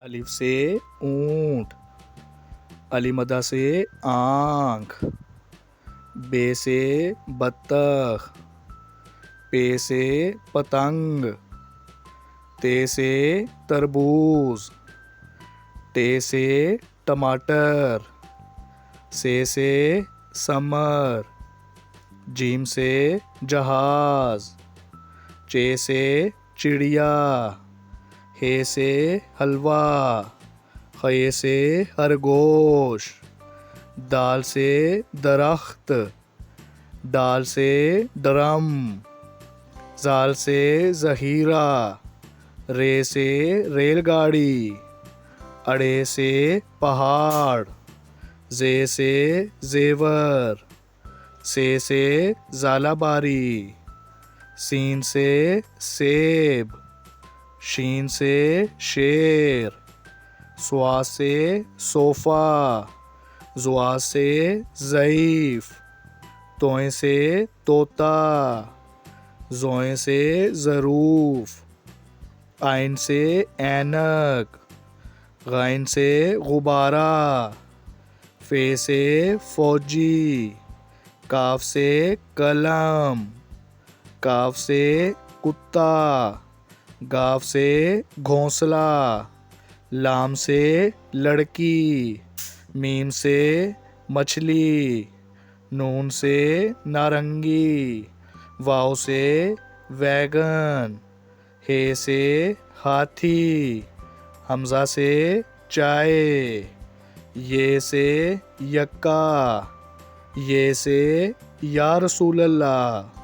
الف سے اونٹ، علی مدہ سے آنکھ، بے سے بطخ، پے سے پتنگ، تے سے تربوز، ٹے سے ٹماٹر، سے سمر، جیم سے جہاز، چے سے چڑیا، ہے سے حلوہ، خے سے خرگوش، دال سے درخت، ڈال سے ڈرم، زال سے ذخیرہ، رے سے ریل گاڑی، اڑے سے پہاڑ، زے سے زیور، سے ژالہ باری، سین سے سیب، شین سے شیر، سوا سے صوفہ، زوا سے ضعیف، توئیں سے طوطا، زوئیں سے ظروف، عین سے اینک، غین سے غبارہ، فے سے فوجی، کاف سے قلم، کاف سے کتا، گاف سے گھونسلہ، لام سے لڑکی، میم سے مچھلی، نون سے نارنگی، واؤ سے ویگن، ہے سے ہاتھی، حمزہ سے چائے، یہ سے یکا، یہ سے یا رسول اللہ۔